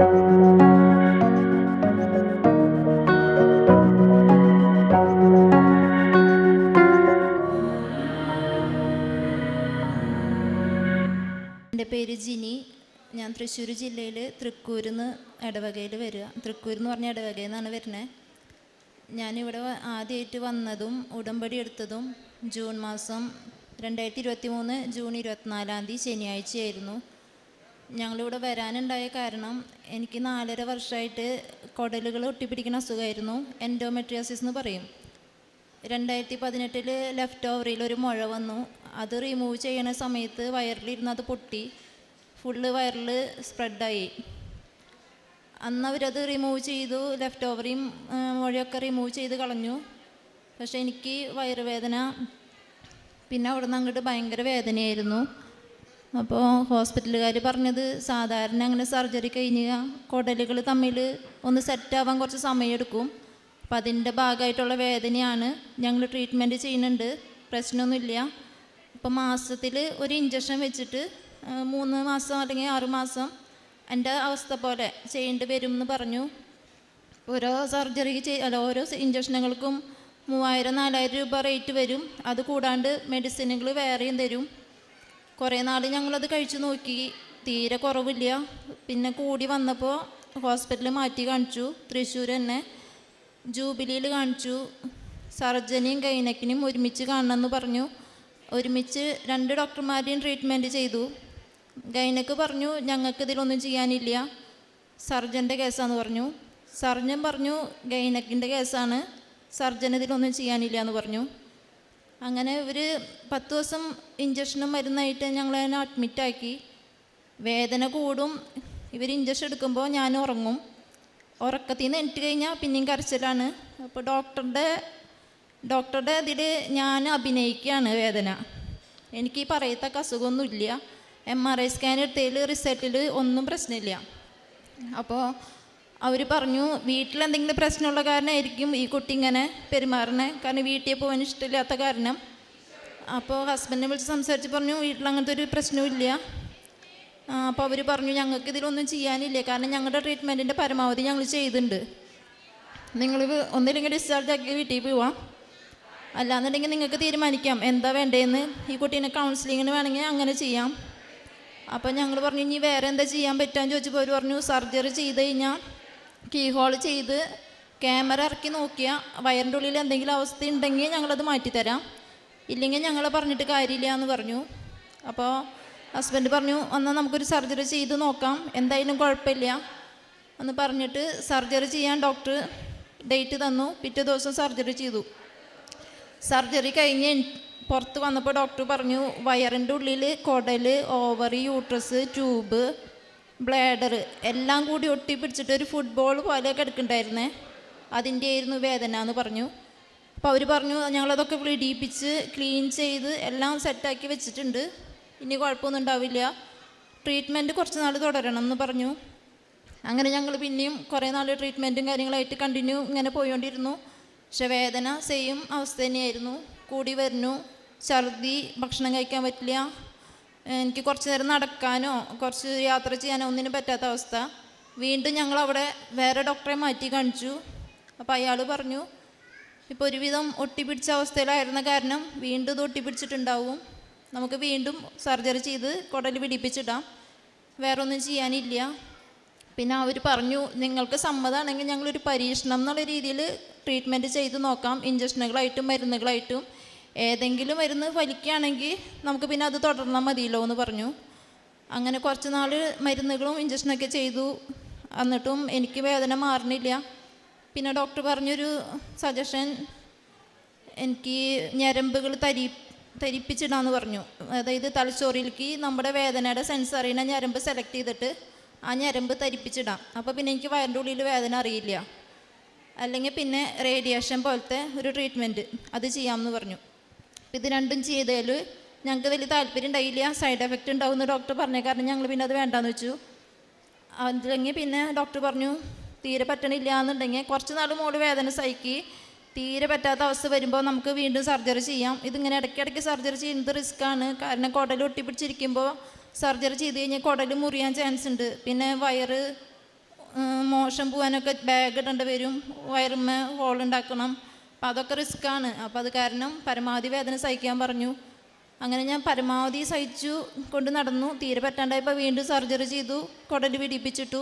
എൻ്റെ പേര് ജിനി. ഞാൻ തൃശ്ശൂർ ജില്ലയിൽ തൃക്കൂരിൽ നിന്ന് ഇടവകയിൽ വരിക. തൃക്കൂർ എന്ന് പറഞ്ഞ ഇടവകയിൽ നിന്നാണ് വരുന്നത്. ഞാനിവിടെ ആദ്യമായിട്ട് വന്നതും ഉടമ്പടി എടുത്തതും ജൂൺ മാസം 2023 ജൂൺ 24 ശനിയാഴ്ചയായിരുന്നു. ഞങ്ങളിവിടെ വരാനുണ്ടായ കാരണം എനിക്ക് 4.5 വർഷമായിട്ട് കുടലുകൾ ഒട്ടിപ്പിടിക്കുന്ന അസുഖമായിരുന്നു. എൻഡോമെട്രിയോസിസ് എന്ന് പറയും. 2018 ലെഫ്റ്റ് ഓവറിൽ ഒരു മുഴ വന്നു. അത് റിമൂവ് ചെയ്യണ സമയത്ത് വയറിലിരുന്ന് അത് പൊട്ടി ഫുള്ള് വയറിൽ സ്പ്രെഡായി. അന്ന് അവരത് റിമൂവ് ചെയ്തു. ലെഫ്റ്റ് ഓവറിയും മുഴയൊക്കെ റിമൂവ് ചെയ്ത് കളഞ്ഞു. പക്ഷെ എനിക്ക് വയറുവേദന, പിന്നെ അവിടെ നിന്ന് അങ്ങോട്ട് ഭയങ്കര വേദനയായിരുന്നു. അപ്പോൾ ഹോസ്പിറ്റലുകാർ പറഞ്ഞത് സാധാരണ അങ്ങനെ സർജറി കഴിഞ്ഞ കുടലുകൾ തമ്മിൽ ഒന്ന് സെറ്റാവാൻ കുറച്ച് സമയമെടുക്കും. അപ്പം അതിൻ്റെ ഭാഗമായിട്ടുള്ള വേദനയാണ്. ഞങ്ങൾ ട്രീറ്റ്മെൻറ്റ് ചെയ്യുന്നുണ്ട്, പ്രശ്നമൊന്നുമില്ല. ഇപ്പം മാസത്തിൽ ഒരു ഇഞ്ചക്ഷൻ വെച്ചിട്ട് 3 മാസം അല്ലെങ്കിൽ 6 മാസം എൻ്റെ അവസ്ഥ പോലെ ചെയ്യേണ്ടി വരും എന്ന് പറഞ്ഞു. ഓരോ സർജറിക്ക് ഓരോ ഇഞ്ചക്ഷനുകൾക്കും 3000-4000 രൂപ റേറ്റ് വരും. അത് കൂടാണ്ട് മെഡിസിനുകൾ വേറെയും തരും. കുറേ നാൾ ഞങ്ങളത് കഴിച്ചു നോക്കി, തീരെ കുറവില്ല. പിന്നെ കൂടി വന്നപ്പോൾ ഹോസ്പിറ്റലിൽ മാറ്റി കാണിച്ചു. തൃശ്ശൂർ തന്നെ ജൂബിലിയിൽ കാണിച്ചു. സർജനെയും ഗൈനക്കിനെയും ഒരുമിച്ച് കാണണമെന്ന് പറഞ്ഞു. ഒരുമിച്ച് 2 ഡോക്ടർമാരെയും ട്രീറ്റ്മെൻറ്റ് ചെയ്തു. ഗൈനക്ക് പറഞ്ഞു ഞങ്ങൾക്ക് ഇതിലൊന്നും ചെയ്യാനില്ല, സർജൻ്റെ കേസാന്ന് പറഞ്ഞു. സർജൻ പറഞ്ഞു ഗൈനക്കിൻ്റെ കേസാണ്, സർജൻ ഇതിലൊന്നും ചെയ്യാനില്ല എന്ന് പറഞ്ഞു. അങ്ങനെ ഇവർ 10 ദിവസം ഇഞ്ചക്ഷനും മരുന്നായിട്ട് ഞങ്ങളെ അഡ്മിറ്റാക്കി. വേദന കൂടും. ഇവർ ഇഞ്ചക്ഷൻ എടുക്കുമ്പോൾ ഞാൻ ഉറങ്ങും. ഉറക്കത്തിൽ നിന്ന് എണീറ്റ് കഴിഞ്ഞാൽ പിന്നെയും കരച്ചിലാണ്. അപ്പോൾ ഡോക്ടറുടെ ഇതിൽ ഞാൻ അഭിനയിക്കുകയാണ് വേദന. എനിക്ക് പറയത്തക്ക അസുഖമൊന്നുമില്ല. MRI സ്കാൻ എടുത്തതിൽ റിസൾട്ടിൽ ഒന്നും പ്രശ്നമില്ല. അപ്പോൾ അവർ പറഞ്ഞു വീട്ടിലെന്തെങ്കിലും പ്രശ്നമുള്ള കാരണമായിരിക്കും ഈ കുട്ടി ഇങ്ങനെ പെരുമാറണേ, കാരണം വീട്ടിൽ പോകാൻ ഇഷ്ടമില്ലാത്ത കാരണം. അപ്പോൾ ഹസ്ബൻഡിനെ വിളിച്ച് സംസാരിച്ച് പറഞ്ഞു വീട്ടിൽ അങ്ങനത്തെ ഒരു പ്രശ്നവുമില്ല. അപ്പോൾ അവർ പറഞ്ഞു ഞങ്ങൾക്ക് ഇതിലൊന്നും ചെയ്യാനില്ല, കാരണം ഞങ്ങളുടെ ട്രീറ്റ്മെൻറ്റിൻ്റെ പരമാവധി ഞങ്ങൾ ചെയ്തിട്ടുണ്ട്. നിങ്ങൾ ഒന്നില്ലെങ്കിൽ ഡിസ്ചാർജ് ആക്കി വീട്ടിൽ പോവാം, അല്ലാന്നുണ്ടെങ്കിൽ നിങ്ങൾക്ക് തീരുമാനിക്കാം എന്താ വേണ്ടതെന്ന്. ഈ കുട്ടീനെ കൗൺസിലിങ്ങിന് വേണമെങ്കിൽ അങ്ങനെ ചെയ്യാം. അപ്പോൾ ഞങ്ങൾ പറഞ്ഞു ഇനി വേറെ എന്താ ചെയ്യാൻ പറ്റുകയെന്ന് ചോദിച്ചപ്പോൾ അവർ പറഞ്ഞു സർജറി ചെയ്ത് കഴിഞ്ഞാൽ കീ ഹോൾ ചെയ്ത് ക്യാമറ ഇറക്കി നോക്കിയാൽ വയറിൻ്റെ ഉള്ളിൽ എന്തെങ്കിലും അവസ്ഥ ഉണ്ടെങ്കിൽ ഞങ്ങളത് മാറ്റിത്തരാം, ഇല്ലെങ്കിൽ ഞങ്ങളെ പറഞ്ഞിട്ട് കാര്യമില്ല എന്ന് പറഞ്ഞു. അപ്പോൾ ഹസ്ബൻഡ് പറഞ്ഞു എന്നാൽ നമുക്കൊരു സർജറി ചെയ്ത് നോക്കാം, എന്തായാലും കുഴപ്പമില്ല എന്ന് പറഞ്ഞിട്ട് സർജറി ചെയ്യാൻ ഡോക്ടർ ഡേറ്റ് തന്നു. പിറ്റേ ദിവസം സർജറി ചെയ്തു. സർജറി കഴിഞ്ഞ് പുറത്ത് വന്നപ്പോൾ ഡോക്ടർ പറഞ്ഞു വയറിൻ്റെ ഉള്ളിൽ കുടൽ, ഓവറി, യൂട്രസ്, ട്യൂബ്, ബ്ലാഡർ എല്ലാം കൂടി ഒട്ടിപ്പിടിച്ചിട്ട് ഒരു ഫുട്ബോൾ പോലെയൊക്കെ എടുക്കണ്ടായിരുന്നേ, അതിൻ്റെ ആയിരുന്നു വേദന എന്ന് പറഞ്ഞു. അപ്പോൾ അവർ പറഞ്ഞു ഞങ്ങളതൊക്കെ ഇടിയിപ്പിച്ച് ക്ലീൻ ചെയ്ത് എല്ലാം സെറ്റാക്കി വെച്ചിട്ടുണ്ട്, ഇനി കുഴപ്പമൊന്നും ഉണ്ടാവില്ല, ട്രീറ്റ്മെൻറ്റ് കുറച്ച് നാൾ തുടരണം എന്ന് പറഞ്ഞു. അങ്ങനെ ഞങ്ങൾ പിന്നെയും കുറേ നാൾ ട്രീറ്റ്മെൻറ്റും കാര്യങ്ങളായിട്ട് കണ്ടിന്യൂ ഇങ്ങനെ പോയിക്കൊണ്ടിരുന്നു. പക്ഷെ വേദന സെയിം അവസ്ഥ തന്നെയായിരുന്നു, കൂടി വരുന്നു. ഛർദി, ഭക്ഷണം കഴിക്കാൻ പറ്റില്ല, എനിക്ക് കുറച്ച് നേരം നടക്കാനോ കുറച്ച് യാത്ര ചെയ്യാനോ ഒന്നിനും പറ്റാത്ത അവസ്ഥ. വീണ്ടും ഞങ്ങളവിടെ വേറെ ഡോക്ടറെ മാറ്റി കാണിച്ചു. അപ്പോൾ അയാൾ പറഞ്ഞു ഇപ്പോൾ ഒരുവിധം ഒട്ടിപ്പിടിച്ച അവസ്ഥയിലായിരുന്ന കാരണം വീണ്ടും ഇത് ഒട്ടിപ്പിടിച്ചിട്ടുണ്ടാവും, നമുക്ക് വീണ്ടും സർജറി ചെയ്ത് കുടൽ പിടിപ്പിച്ചിടാം, വേറെ ഒന്നും ചെയ്യാനില്ല. പിന്നെ അവർ പറഞ്ഞു നിങ്ങൾക്ക് സമ്മതമാണെങ്കിൽ ഞങ്ങളൊരു പരീക്ഷണം എന്നുള്ള രീതിയിൽ ട്രീറ്റ്മെൻറ്റ് ചെയ്ത് നോക്കാം, ഇഞ്ചക്ഷനുകളായിട്ടും മരുന്നുകളായിട്ടും ഏതെങ്കിലും മരുന്ന് ഫലിക്കുകയാണെങ്കിൽ നമുക്ക് പിന്നെ അത് തുടർന്നാൽ മതിയല്ലോ എന്ന് പറഞ്ഞു. അങ്ങനെ കുറച്ച് നാൾ മരുന്നുകളും ഇഞ്ചക്ഷനൊക്കെ ചെയ്തു. എന്നിട്ടും എനിക്ക് വേദന മാറുന്നില്ല. പിന്നെ ഡോക്ടർ പറഞ്ഞൊരു സജഷൻ, എനിക്ക് ഞരമ്പുകൾ തരിപ്പിച്ചിടാന്ന് പറഞ്ഞു. അതായത് തലച്ചോറിലേക്ക് നമ്മുടെ വേദനയുടെ സെൻസ് അറിയുന്ന ഞരമ്പ് സെലക്ട് ചെയ്തിട്ട് ആ ഞരമ്പ് തരിപ്പിച്ചിടാം, അപ്പോൾ പിന്നെ എനിക്ക് വയറിൻ്റെ ഉള്ളിൽ വേദന അറിയില്ല. അല്ലെങ്കിൽ പിന്നെ റേഡിയേഷൻ പോലത്തെ ഒരു ട്രീറ്റ്മെൻറ്റ് അത് ചെയ്യാമെന്ന് പറഞ്ഞു. ഇത് രണ്ടും ചെയ്തതിൽ ഞങ്ങൾക്ക് വലിയ താല്പര്യം ഉണ്ടായില്ല, സൈഡ് എഫക്റ്റ് ഉണ്ടാവുമെന്ന് ഡോക്ടർ പറഞ്ഞ കാരണം ഞങ്ങൾ പിന്നെ അത് വേണ്ടാന്ന് വെച്ചു. അല്ലെങ്കിൽ പിന്നെ ഡോക്ടർ പറഞ്ഞു തീരെ പറ്റണില്ല എന്നുണ്ടെങ്കിൽ കുറച്ച് നാൾ മോള് വേദന സഹിക്കി, തീരെ പറ്റാത്ത അവസ്ഥ വരുമ്പോൾ നമുക്ക് വീണ്ടും സർജറി ചെയ്യാം. ഇതിങ്ങനെ ഇടയ്ക്കിടയ്ക്ക് സർജറി ചെയ്യുന്നത് റിസ്ക്കാണ്, കാരണം കുടൽ ഒട്ടിപ്പിടിച്ചിരിക്കുമ്പോൾ സർജറി ചെയ്ത് കഴിഞ്ഞാൽ കുടൽ മുറിയാൻ ചാൻസ് ഉണ്ട്, പിന്നെ വയറ് മോശം പോകാനൊക്കെ ബാഗ് ഇടേണ്ടി വരും, വയറുമ്മ ഹോളുണ്ടാക്കണം. അപ്പം അതൊക്കെ റിസ്ക്കാണ്. അപ്പം അത് കാരണം പരമാവധി വേദന സഹിക്കാൻ പറഞ്ഞു. അങ്ങനെ ഞാൻ പരമാവധി സഹിച്ചു കൊണ്ട് നടന്നു. തീരെ പറ്റാണ്ടായപ്പോൾ വീണ്ടും സർജറി ചെയ്തു, കുടൽ പിടിപ്പിച്ചിട്ടു.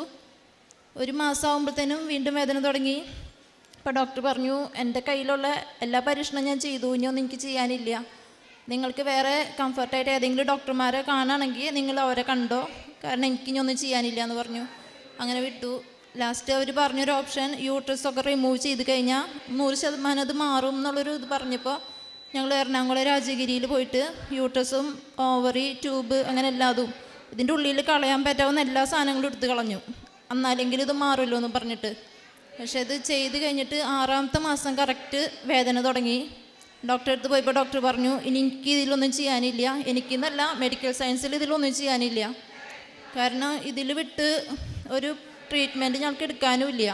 1 മാസം ആകുമ്പോഴത്തേനും വീണ്ടും വേദന തുടങ്ങി. അപ്പോൾ ഡോക്ടർ പറഞ്ഞു, എൻ്റെ കയ്യിലുള്ള എല്ലാ പരീക്ഷണവും ഞാൻ ചെയ്തു, ഇനിയൊന്നും എനിക്ക് ചെയ്യാനില്ല. നിങ്ങൾക്ക് വേറെ കംഫർട്ടായിട്ട് ഏതെങ്കിലും ഡോക്ടർമാരെ കാണുകയാണെങ്കിൽ നിങ്ങൾ അവരെ കണ്ടോ, കാരണം എനിക്കിനിയൊന്നും ചെയ്യാനില്ല എന്ന് പറഞ്ഞു. അങ്ങനെ വിട്ടു. ലാസ്റ്റ് അവർ പറഞ്ഞൊരു ഓപ്ഷൻ, യൂട്രസൊക്കെ റിമൂവ് ചെയ്ത് കഴിഞ്ഞാൽ 100% അത് മാറും എന്നുള്ളൊരു ഇത് പറഞ്ഞപ്പോൾ ഞങ്ങൾ എറണാകുളം രാജഗിരിയിൽ പോയിട്ട് യൂട്രസും ഓവറി ട്യൂബ് അങ്ങനെ എല്ലാതും ഇതിൻ്റെ ഉള്ളിൽ കളയാൻ പറ്റാവുന്ന എല്ലാ സാധനങ്ങളും എടുത്ത് കളഞ്ഞു. എന്നാലെങ്കിലും ഇത് മാറുമല്ലോ എന്ന് പറഞ്ഞിട്ട്. പക്ഷെ ഇത് ചെയ്ത് കഴിഞ്ഞിട്ട് 6ാമത്തെ മാസം കറക്റ്റ് വേദന തുടങ്ങി. ഡോക്ടറെ അടുത്ത് പോയപ്പോൾ ഡോക്ടർ പറഞ്ഞു, ഇനി എനിക്ക് ഇതിലൊന്നും ചെയ്യാനില്ല, എനിക്കെന്നല്ല മെഡിക്കൽ സയൻസിൽ ഇതിലൊന്നും ചെയ്യാനില്ല, കാരണം ഇതിൽ വിട്ട് ഒരു ട്രീറ്റ്മെൻറ്റ് ഞങ്ങൾക്ക് എടുക്കാനുമില്ല.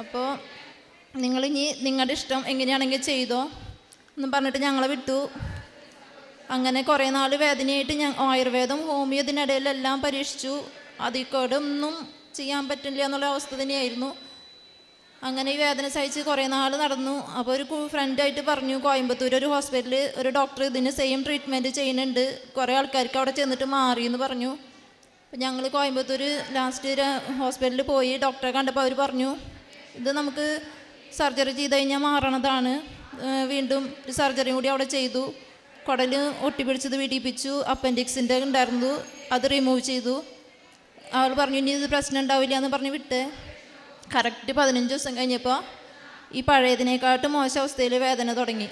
അപ്പോൾ നിങ്ങളിനി നിങ്ങളുടെ ഇഷ്ടം എങ്ങനെയാണെങ്കിൽ ചെയ്തോ എന്ന് പറഞ്ഞിട്ട് ഞങ്ങളെ വിട്ടു. അങ്ങനെ കുറേ നാൾ വേദനയായിട്ട് ആയുർവേദം ഹോമിയോ ഇതിനിടയിലെല്ലാം പരീക്ഷിച്ചു. അതിൽക്കൂടൊന്നും ചെയ്യാൻ പറ്റില്ല എന്നുള്ള അവസ്ഥ തന്നെയായിരുന്നു. അങ്ങനെ ഈ വേദന സഹിച്ച് കുറേ നാൾ നടന്നു. അപ്പോൾ ഒരു ഫ്രണ്ടായിട്ട് പറഞ്ഞു, കോയമ്പത്തൂർ ഒരു ഹോസ്പിറ്റലിൽ ഒരു ഡോക്ടർ ഇതിന് സെയിം ട്രീറ്റ്മെൻറ്റ് ചെയ്യുന്നുണ്ട്, കുറേ ആൾക്കാർക്ക് അവിടെ ചെന്നിട്ട് മാറി എന്ന് പറഞ്ഞു. അപ്പോൾ ഞങ്ങൾ കോയമ്പത്തൂർ ലാസ്റ്റ് ഹോസ്പിറ്റലിൽ പോയി ഡോക്ടറെ കണ്ടപ്പോൾ അവർ പറഞ്ഞു, ഇത് നമുക്ക് സർജറി ചെയ്ത് കഴിഞ്ഞാൽ മാറണതാണ്. വീണ്ടും ഒരു സർജറിയും കൂടി അവിടെ ചെയ്തു. കുടൽ ഒട്ടിപ്പിടിച്ചത് പിടിപ്പിച്ചു, അപ്പൻഡിക്സിൻ്റെ ഉണ്ടായിരുന്നു, അത് റിമൂവ് ചെയ്തു. അവൾ പറഞ്ഞു, ഇനി ഇത് പ്രശ്നം ഉണ്ടാവില്ല എന്ന് പറഞ്ഞ് വിട്ട്. കറക്റ്റ് 15 ദിവസം കഴിഞ്ഞപ്പോൾ ഈ പഴയതിനേക്കാട്ടും മോശം അവസ്ഥയിൽ വേദന തുടങ്ങി.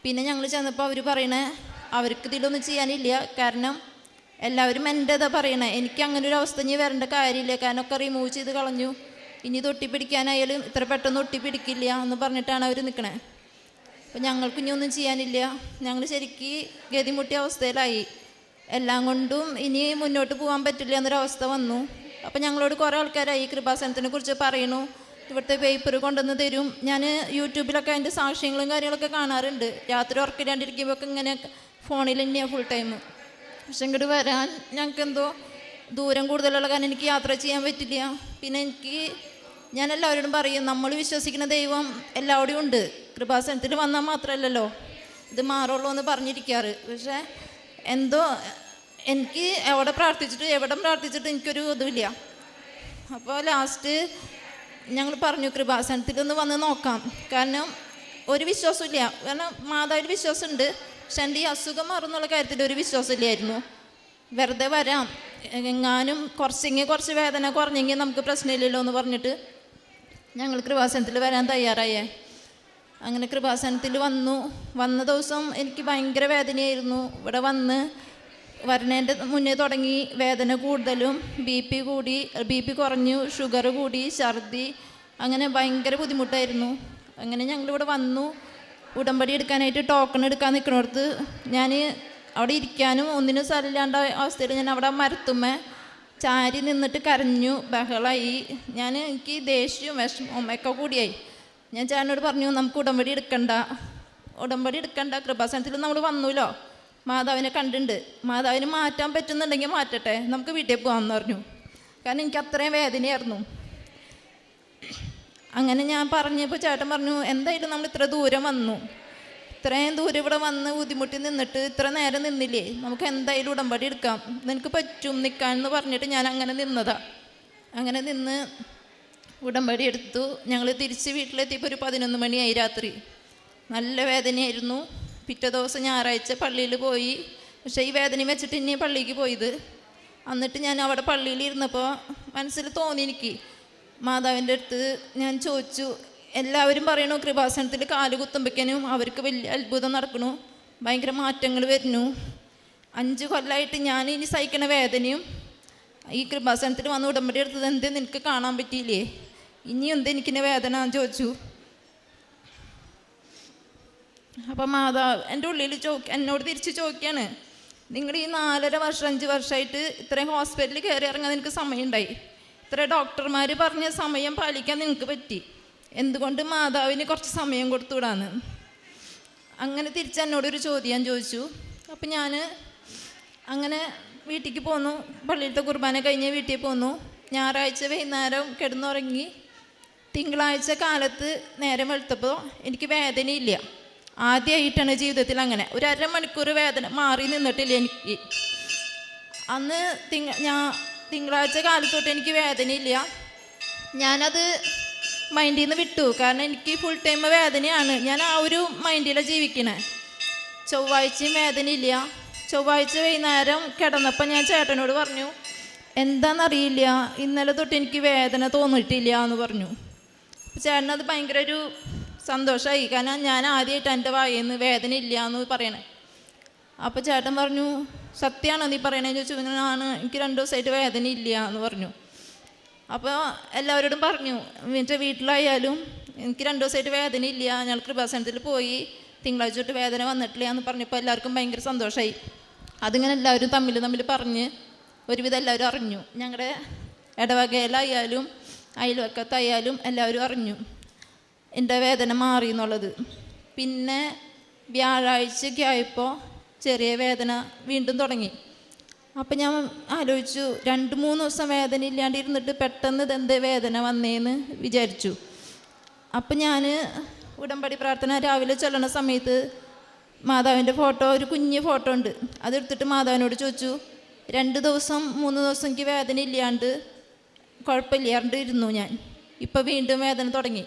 പിന്നെ ഞങ്ങൾ ചെന്നപ്പോൾ അവർ പറയണേ അവർക്ക് ഇതിലൊന്നും ചെയ്യാനില്ല, കാരണം എല്ലാവരും എൻ്റെ ഇതാ പറയണേ, എനിക്ക് അങ്ങനെ ഒരു അവസ്ഥ ഇനി വരേണ്ട കാര്യമില്ല, കാരണം ഒക്കെ റിമൂവ് ചെയ്ത് കളഞ്ഞു, ഇനി ഇത് ഒട്ടിപ്പിടിക്കാനായാലും ഇത്ര പെട്ടെന്ന് ഒട്ടിപ്പിടിക്കില്ല എന്ന് പറഞ്ഞിട്ടാണ് അവർ നിൽക്കണേ. അപ്പോൾ ഞങ്ങൾക്ക് ഇനി ഒന്നും ചെയ്യാനില്ല. ഞങ്ങൾ ശരിക്കും ഗതിമുട്ടിയ അവസ്ഥയിലായി. എല്ലാം കൊണ്ടും ഇനി മുന്നോട്ട് പോകാൻ പറ്റില്ല എന്നൊരവസ്ഥ വന്നു. അപ്പോൾ ഞങ്ങളോട് കുറേ ആൾക്കാരായി കൃപാസനത്തിനെ കുറിച്ച് പറയണു, ഇവിടുത്തെ പേപ്പർ കൊണ്ടുവന്ന് തരും. ഞാൻ യൂട്യൂബിലൊക്കെ അതിൻ്റെ സാക്ഷ്യങ്ങളും കാര്യങ്ങളൊക്കെ കാണാറുണ്ട്. രാത്രി ഉറക്കില്ലാണ്ടിരിക്കുമ്പോൾ ഇങ്ങനെ ഫോണിൽ തന്നെയാണ് ഫുൾ ടൈം. പക്ഷെ ഇങ്ങോട്ട് വരാൻ ഞങ്ങൾക്ക് എന്തോ ദൂരം കൂടുതലുള്ള കാരണം എനിക്ക് യാത്ര ചെയ്യാൻ പറ്റില്ല. പിന്നെ ഞാൻ എല്ലാവരോടും പറയും, നമ്മൾ വിശ്വസിക്കുന്ന ദൈവം എല്ലാവരുടെയും ഉണ്ട്, കൃപാസനത്തിൽ വന്നാൽ മാത്രമല്ലല്ലോ ഇത് മാറുള്ളൂ എന്ന് പറഞ്ഞിരിക്കാറ്. പക്ഷേ എന്തോ എനിക്ക് എവിടെ പ്രാർത്ഥിച്ചിട്ട് എനിക്കൊരു ഇതുമില്ല. അപ്പോൾ ലാസ്റ്റ് ഞങ്ങൾ പറഞ്ഞു, കൃപാസനത്തിലൊന്ന് വന്ന് നോക്കാം, കാരണം ഒരു വിശ്വാസമില്ല. കാരണം മാതാവിൽ വിശ്വാസമുണ്ട്, പക്ഷെ എൻ്റെ ഈ അസുഖം മാറുന്നുള്ള കാര്യത്തിൽ ഒരു വിശ്വാസമില്ലായിരുന്നു. വെറുതെ വരാം, എങ്ങാനും കുറച്ച് വേദന കുറഞ്ഞെങ്കിൽ നമുക്ക് പ്രശ്നമില്ലല്ലോ എന്ന് പറഞ്ഞിട്ട് ഞങ്ങൾ കൃപാസനത്തിൽ വരാൻ തയ്യാറായേ. അങ്ങനെ കൃപാസനത്തിൽ വന്ന ദിവസം എനിക്ക് ഭയങ്കര വേദനയായിരുന്നു. ഇവിടെ വരണേൻ്റെ മുന്നേ തുടങ്ങി വേദന കൂടുതലും, ബി പി കുറഞ്ഞു, ഷുഗർ കൂടി, ഛർദി, അങ്ങനെ ഭയങ്കര ബുദ്ധിമുട്ടായിരുന്നു. അങ്ങനെ ഞങ്ങളിവിടെ വന്നു. ഉടമ്പടി എടുക്കാനായിട്ട് ടോക്കൺ എടുക്കാൻ നിൽക്കുന്നിടത്ത് ഞാൻ അവിടെ ഇരിക്കാനും ഒന്നിനും സ്ഥലമില്ലാണ്ട അവസ്ഥയിൽ ഞാൻ അവിടെ മരത്തുമ്മേ ചാരി നിന്നിട്ട് കരഞ്ഞു, ബഹളമായി. എനിക്ക് ദേഷ്യവും വിഷമവും ഒക്കെ കൂടിയായി. ഞാൻ ചേട്ടനോട് പറഞ്ഞു, നമുക്ക് ഉടമ്പടി എടുക്കണ്ട, കൃപാസനത്തിൽ നമ്മൾ വന്നൂല്ലോ, മാതാവിനെ കണ്ടിട്ടുണ്ട്, മാതാവിന് മാറ്റാൻ പറ്റുന്നുണ്ടെങ്കിൽ മാറ്റട്ടെ, നമുക്ക് വീട്ടിൽ പോകാമെന്ന് പറഞ്ഞു. കാരണം എനിക്ക് അത്രയും വേദനയായിരുന്നു. അങ്ങനെ ഞാൻ പറഞ്ഞപ്പോൾ ചേട്ടൻ പറഞ്ഞു, എന്തായാലും നമ്മൾ ഇത്ര ദൂരം വന്നു, ഇത്രയും ദൂരം ഇവിടെ വന്ന് ബുദ്ധിമുട്ടി നിന്നിട്ട് ഇത്ര നേരം നിന്നില്ലേ, നമുക്ക് എന്തായാലും ഉടമ്പടി എടുക്കാം, നിനക്ക് പറ്റും നിൽക്കാൻ എന്ന് പറഞ്ഞിട്ട് ഞാൻ അങ്ങനെ നിന്നതാ. അങ്ങനെ നിന്ന് ഉടമ്പടി എടുത്തു. ഞങ്ങൾ തിരിച്ച് വീട്ടിലെത്തിയപ്പോൾ ഒരു 11 മണിയായി രാത്രി. നല്ല വേദനയായിരുന്നു. പിറ്റേ ദിവസം ഞായറാഴ്ച പള്ളിയിൽ പോയി. പക്ഷേ ഈ വേദനയും വെച്ചിട്ട് ഇനി പള്ളിക്ക് പോയത്. എന്നിട്ട് ഞാൻ അവിടെ പള്ളിയിൽ ഇരുന്നപ്പോൾ മനസ്സിൽ തോന്നി എനിക്ക്, മാതാവിൻ്റെ അടുത്ത് ഞാൻ ചോദിച്ചു, എല്ലാവരും പറയണു കൃപാസനത്തിൽ കാല് കുത്തുമ്പോഴേക്കും അവർക്ക് വലിയ അത്ഭുതം നടക്കണു, ഭയങ്കര മാറ്റങ്ങൾ വരുന്നു. 5 കൊല്ലമായിട്ട് ഞാൻ ഇനി സഹിക്കണ വേദനയും ഈ കൃപാസനത്തിൽ വന്ന് ഉടമ്പടി എടുത്തത് എന്തേ നിനക്ക് കാണാൻ പറ്റിയില്ലേ, ഇനി എന്ത് എനിക്കിനെ വേദന ചോദിച്ചു. അപ്പം മാതാവ് എൻ്റെ ഉള്ളിൽ എന്നോട് തിരിച്ച് ചോദിക്കുകയാണ്, നിങ്ങൾ ഈ 4.5 വർഷം 5 വർഷമായിട്ട് ഇത്രയും ഹോസ്പിറ്റലിൽ കയറി ഇറങ്ങാൻ നിനക്ക് സമയമുണ്ടായി, ഇത്ര ഡോക്ടർമാർ പറഞ്ഞ സമയം പാലിക്കാൻ നിങ്ങൾക്ക് പറ്റി, എന്തുകൊണ്ട് മാതാവിന് കുറച്ച് സമയം കൊടുത്തുവിടാന്ന്. അങ്ങനെ തിരിച്ച് എന്നോടൊരു ചോദ്യം ചോദിച്ചു. അപ്പം ഞാൻ അങ്ങനെ വീട്ടിലേക്ക് പോന്നു. പള്ളിയിലത്തെ കുർബാന കഴിഞ്ഞ് വീട്ടിൽ പോന്നു. ഞായറാഴ്ച വൈകുന്നേരം കിടന്നുറങ്ങി. തിങ്കളാഴ്ച കാലത്ത് നേരം വെളുത്തപ്പോൾ എനിക്ക് വേദനയില്ല. ആദ്യമായിട്ടാണ് ജീവിതത്തിൽ അങ്ങനെ ഒരു അരമണിക്കൂർ വേദന മാറി നിന്നിട്ടില്ല എനിക്ക്. അന്ന് തിങ്കളാഴ്ച കാലത്തോട്ട് എനിക്ക് വേദനയില്ല. ഞാനത് മൈൻഡിൽ നിന്ന് വിട്ടു. കാരണം എനിക്ക് ഫുൾ ടൈം വേദനയാണ്. ഞാൻ ആ ഒരു മൈൻഡിലാണ് ജീവിക്കണേ. ചൊവ്വാഴ്ചയും വേദനയില്ല. ചൊവ്വാഴ്ച വൈകുന്നേരം കിടന്നപ്പോൾ ഞാൻ ചേട്ടനോട് പറഞ്ഞു, എന്താണെന്നറിയില്ല, ഇന്നലെ തൊട്ട് എനിക്ക് വേദന തോന്നിയിട്ടില്ല എന്ന് പറഞ്ഞു. അപ്പോൾ ചേട്ടനത് ഭയങ്കര ഒരു സന്തോഷമായി. കാരണം ഞാൻ ആദ്യമായിട്ട് എൻ്റെ വായിന്ന് വേദന ഇല്ല എന്ന് പറയണേ. അപ്പോൾ ചേട്ടൻ പറഞ്ഞു, സത്യമാണോ നീ പറയണേന്ന് ചോദിച്ചു. ആണ്, എനിക്ക് 2 ദിവസമായിട്ട് വേദന ഇല്ല എന്ന് പറഞ്ഞു. അപ്പോൾ എല്ലാവരോടും പറഞ്ഞു, എൻ്റെ വീട്ടിലായാലും എനിക്ക് 2 ദിവസമായിട്ട് വേദന ഇല്ല, ഞങ്ങൾ കൃപാസനത്തിൽ പോയി, തിങ്കളാഴ്ച തൊട്ട് വേദന വന്നിട്ടില്ല എന്ന് പറഞ്ഞപ്പോൾ എല്ലാവർക്കും ഭയങ്കര സന്തോഷമായി. അതിങ്ങനെ എല്ലാവരും തമ്മിൽ പറഞ്ഞ് ഒരുവിധം എല്ലാവരും അറിഞ്ഞു. ഞങ്ങളുടെ ഇടവകയിലായാലും അയൽവക്കത്തായാലും എല്ലാവരും അറിഞ്ഞു എൻ്റെ വേദന മാറി എന്നുള്ളത്. പിന്നെ വ്യാഴാഴ്ചയ്ക്ക് ആയപ്പോൾ ചെറിയ വേദന വീണ്ടും തുടങ്ങി. അപ്പം ഞാൻ ആലോചിച്ചു, 2-3 ദിവസം വേദന ഇല്ലാണ്ടിരുന്നിട്ട് പെട്ടെന്ന് ഇതെന്ത് വേദന വന്നേന്ന് വിചാരിച്ചു. അപ്പം ഞാൻ ഉടമ്പടി പ്രാർത്ഥന രാവിലെ ചൊല്ലണ സമയത്ത് മാതാവിൻ്റെ ഫോട്ടോ, ഒരു കുഞ്ഞ് ഫോട്ടോ ഉണ്ട്, അതെടുത്തിട്ട് മാതാവിനോട് ചോദിച്ചു. 2 ദിവസം 3 ദിവസം എനിക്ക് വേദന ഇല്ലാണ്ട് കുഴപ്പമില്ലാണ്ട് ഇരുന്നു ഞാൻ. ഇപ്പം വീണ്ടും വേദന തുടങ്ങി.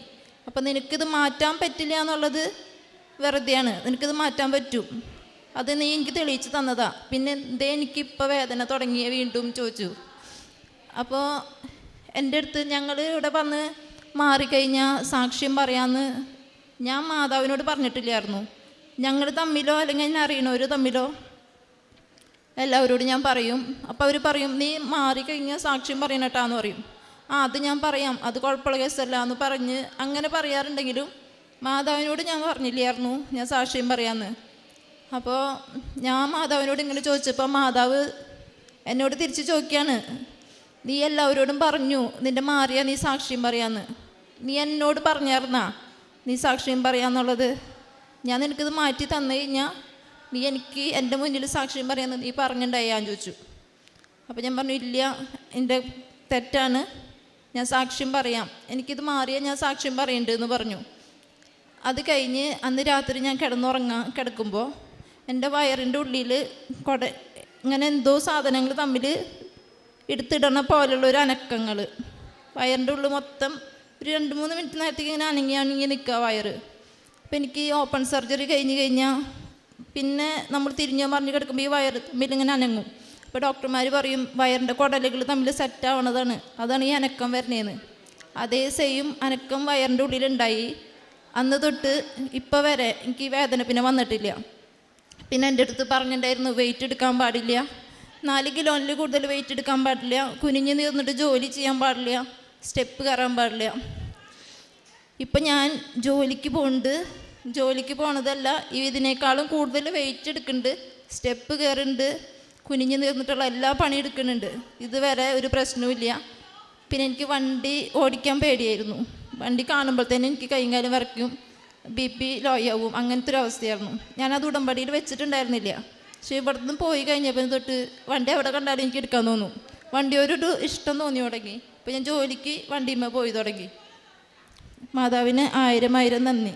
അപ്പം നിനക്കിത് മാറ്റാൻ പറ്റില്ല എന്നുള്ളത് വെറുതെയാണ്, നിനക്കിത് മാറ്റാൻ പറ്റും, അത് നീ എനിക്ക് തെളിയിച്ച് തന്നതാ, പിന്നെ എന്തേ എനിക്കിപ്പോൾ വേദന തുടങ്ങിയ വീണ്ടും ചോദിച്ചു. അപ്പോൾ എൻ്റെ അടുത്ത് ഞങ്ങൾ ഇവിടെ വന്ന് മാറിക്കഴിഞ്ഞാൽ സാക്ഷ്യം പറയാമെന്ന് ഞാൻ മാതാവിനോട് പറഞ്ഞിട്ടില്ലായിരുന്നു. ഞങ്ങൾ തമ്മിലോ അല്ലെങ്കിൽ എന്നെ അറിയണവർ തമ്മിലോ എല്ലാവരോടും ഞാൻ പറയും. അപ്പോൾ അവർ പറയും, നീ മാറിക്കഴിഞ്ഞാൽ സാക്ഷ്യം പറയണട്ടാന്ന് പറയും. അത് ഞാൻ പറയാം, അത് കുഴപ്പമുള്ള കേസല്ല എന്ന് പറഞ്ഞ് അങ്ങനെ പറയാറുണ്ടെങ്കിലും മാതാവിനോട് ഞാൻ പറഞ്ഞില്ലായിരുന്നു ഞാൻ സാക്ഷ്യം പറയാമെന്ന്. അപ്പോൾ ഞാൻ മാതാവിനോട് ഇങ്ങനെ ചോദിച്ചപ്പോൾ മാതാവ് എന്നോട് തിരിച്ച് ചോദിക്കുകയാണ്, നീ എല്ലാവരോടും പറഞ്ഞു നിൻ്റെ മാറിയാൽ നീ സാക്ഷ്യം പറയാമെന്ന്, നീ എന്നോട് പറഞ്ഞായിരുന്നാ നീ സാക്ഷ്യം പറയാമെന്നുള്ളത്? ഞാൻ നിനക്കിത് മാറ്റി തന്നു കഴിഞ്ഞാൽ നീ എനിക്ക് എൻ്റെ മുന്നിൽ സാക്ഷ്യം പറയാമെന്ന് നീ പറഞ്ഞിട്ടുണ്ടായി ഞാൻ ചോദിച്ചു. അപ്പോൾ ഞാൻ പറഞ്ഞു, ഇല്ല, എൻ്റെ തെറ്റാണ്, ഞാൻ സാക്ഷ്യം പറയാം, എനിക്കിത് മാറിയാൽ ഞാൻ സാക്ഷ്യം പറയുന്നുണ്ട് എന്ന് പറഞ്ഞു. അത് കഴിഞ്ഞ് അന്ന് രാത്രി ഞാൻ കിടക്കുമ്പോൾ എൻ്റെ വയറിൻ്റെ ഉള്ളിൽ ഇങ്ങനെ എന്തോ സാധനങ്ങൾ തമ്മിൽ എടുത്തിടണ പോലുള്ളൊരു അനക്കങ്ങൾ. വയറിൻ്റെ ഉള്ളിൽ മൊത്തം ഒരു 2-3 മിനിറ്റ് നേരത്തേക്ക് ഇങ്ങനെ അനങ്ങി നിൽക്കുക വയറ്. അപ്പം എനിക്ക് ഓപ്പൺ സർജറി കഴിഞ്ഞാൽ പിന്നെ നമ്മൾ തിരിഞ്ഞോ മറിഞ്ഞ് കിടക്കുമ്പോൾ ഈ വയറ് തമ്മിൽ ഇങ്ങനെ അനങ്ങും. അപ്പോൾ ഡോക്ടർമാർ പറയും വയറിൻ്റെ കുടലുകൾ തമ്മിൽ സെറ്റാവണതാണ്, അതാണ് ഈ അനക്കം വരണേന്ന്. അതേ സെയിം അനക്കം വയറിൻ്റെ ഉള്ളിലുണ്ടായി. അന്ന് തൊട്ട് ഇപ്പോൾ വരെ എനിക്ക് വേദന പിന്നെ വന്നിട്ടില്ല. പിന്നെ എൻ്റെ അടുത്ത് പറഞ്ഞിട്ടുണ്ടായിരുന്നു, വെയിറ്റ് എടുക്കാൻ പാടില്ല, 4 കിലോയിൽ കൂടുതൽ വെയിറ്റ് എടുക്കാൻ പാടില്ല, കുനിഞ്ഞ് നിന്നിട്ട് ജോലി ചെയ്യാൻ പാടില്ല, സ്റ്റെപ്പ് കയറാൻ പാടില്ല. ഇപ്പം ഞാൻ ജോലിക്ക് പോണതല്ല, ഇതിനേക്കാളും കൂടുതൽ വെയിറ്റ് എടുക്കുന്നുണ്ട്, സ്റ്റെപ്പ് കയറുന്നുണ്ട്, കുനിഞ്ഞ് നിന്നിട്ടുള്ള എല്ലാ പണി എടുക്കുന്നുണ്ട്. ഇതുവരെ ഒരു പ്രശ്നവുമില്ല. പിന്നെ എനിക്ക് വണ്ടി ഓടിക്കാൻ പേടിയായിരുന്നു. വണ്ടി കാണുമ്പോൾ തന്നെ എനിക്ക് കൈയും കാലും വിറയ്ക്കും, BP ലോ ആവും, അങ്ങനത്തെ ഒരു അവസ്ഥയായിരുന്നു. ഞാനത് ഉടമ്പടിയിൽ വെച്ചിട്ടുണ്ടായിരുന്നില്ല. പക്ഷേ ഇവിടുന്ന് പോയി കഴിഞ്ഞപ്പോൾ തൊട്ട് വണ്ടി എവിടെ കണ്ടാലും എനിക്ക് എടുക്കാൻ തോന്നും. വണ്ടിയോടൊരു ഇഷ്ടം തോന്നി തുടങ്ങി. അപ്പോൾ ഞാൻ ജോലിക്ക് വണ്ടിയുമ്മ പോയി തുടങ്ങി. മാതാവിന് 1000 നന്ദി.